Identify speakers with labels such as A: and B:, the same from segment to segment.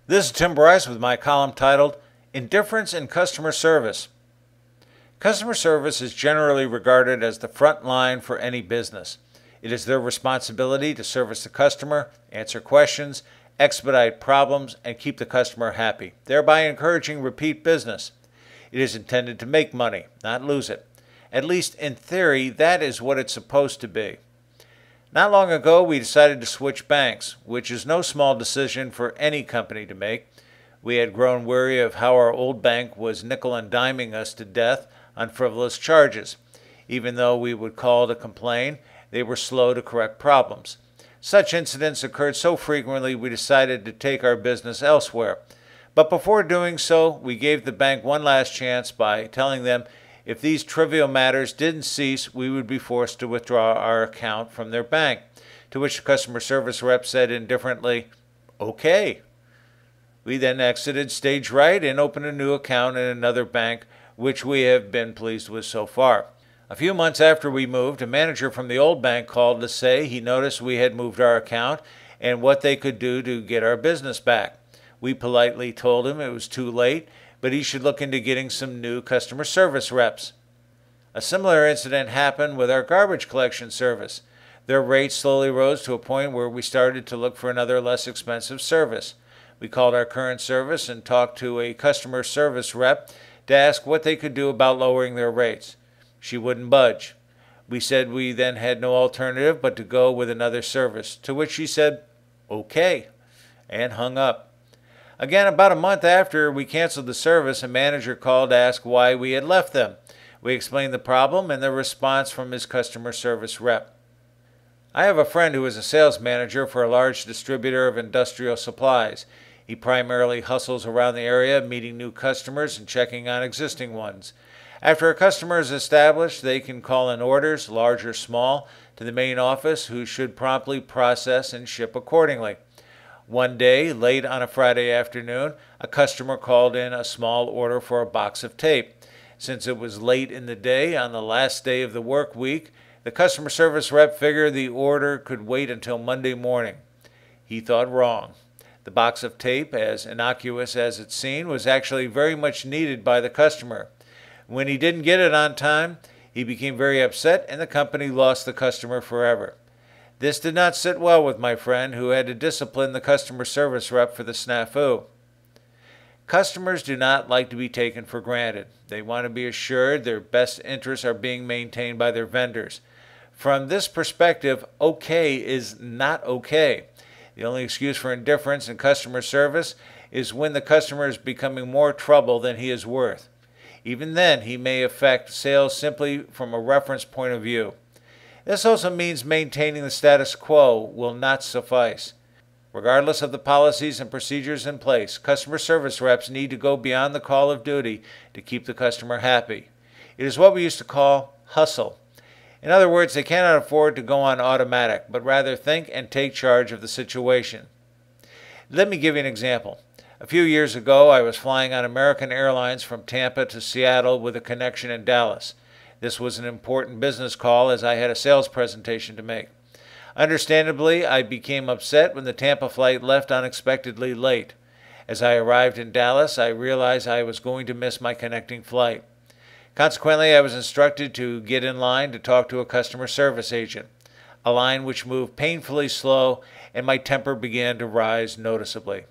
A: This is Tim Bryce with my column titled Indifference in Customer Service. Customer service is generally regarded as the front line for any business. It is their responsibility to service the customer, answer questions, expedite problems, and keep the customer happy, thereby encouraging repeat business. It is intended to make money, not lose it. At least in theory, that is what it's supposed to be. Not long ago, we decided to switch banks, which is no small decision for any company to make. We had grown weary of how our old bank was nickel and diming us to death on frivolous charges. Even though we would call to complain, they were slow to correct problems. Such incidents occurred so frequently we decided to take our business elsewhere. But before doing so, we gave the bank one last chance by telling them if these trivial matters didn't cease, we would be forced to withdraw our account from their bank, to which the customer service rep said indifferently, "Okay." We then exited stage right and opened a new account in another bank, which we have been pleased with so far. A few months after we moved, a manager from the old bank called to say he noticed we had moved our account and what they could do to get our business back. We politely told him it was too late, but he should look into getting some new customer service reps. A similar incident happened with our garbage collection service. Their rates slowly rose to a point where we started to look for another less expensive service. We called our current service and talked to a customer service rep to ask what they could do about lowering their rates. She wouldn't budge. We said we then had no alternative but to go with another service, to which she said, "Okay," and hung up. Again, about a month after we canceled the service, a manager called to ask why we had left them. We explained the problem and the response from his customer service rep. I have a friend who is a sales manager for a large distributor of industrial supplies. He primarily hustles around the area, meeting new customers and checking on existing ones. After a customer is established, they can call in orders, large or small, to the main office, who should promptly process and ship accordingly. One day, late on a Friday afternoon, a customer called in a small order for a box of tape. Since it was late in the day, on the last day of the work week, the customer service rep figured the order could wait until Monday morning. He thought wrong. The box of tape, as innocuous as it seemed, was actually very much needed by the customer. When he didn't get it on time, he became very upset and the company lost the customer forever. This did not sit well with my friend, who had to discipline the customer service rep for the snafu. Customers do not like to be taken for granted. They want to be assured their best interests are being maintained by their vendors. From this perspective, okay is not okay. The only excuse for indifference in customer service is when the customer is becoming more trouble than he is worth. Even then, he may affect sales simply from a reference point of view. This also means maintaining the status quo will not suffice. Regardless of the policies and procedures in place, customer service reps need to go beyond the call of duty to keep the customer happy. It is what we used to call hustle. In other words, they cannot afford to go on automatic, but rather think and take charge of the situation. Let me give you an example. A few years ago, I was flying on American Airlines from Tampa to Seattle with a connection in Dallas. This was an important business call as I had a sales presentation to make. Understandably, I became upset when the Tampa flight left unexpectedly late. As I arrived in Dallas, I realized I was going to miss my connecting flight. Consequently, I was instructed to get in line to talk to a customer service agent, a line which moved painfully slow, and my temper began to rise noticeably.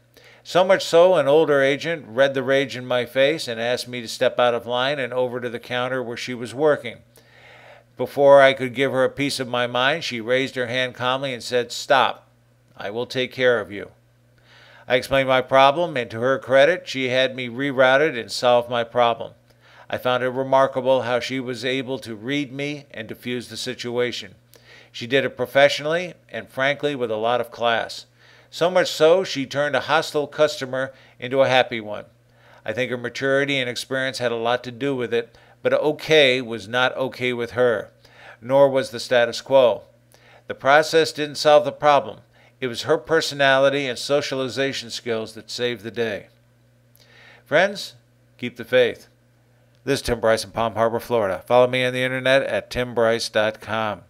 A: So much so, an older agent read the rage in my face and asked me to step out of line and over to the counter where she was working. Before I could give her a piece of my mind, she raised her hand calmly and said, "Stop. I will take care of you." I explained my problem, and to her credit, she had me rerouted and solved my problem. I found it remarkable how she was able to read me and diffuse the situation. She did it professionally and frankly with a lot of class. So much so, she turned a hostile customer into a happy one. I think her maturity and experience had a lot to do with it, but okay was not okay with her, nor was the status quo. The process didn't solve the problem. It was her personality and socialization skills that saved the day. Friends, keep the faith. This is Tim Bryce in Palm Harbor, Florida. Follow me on the internet at timbryce.com.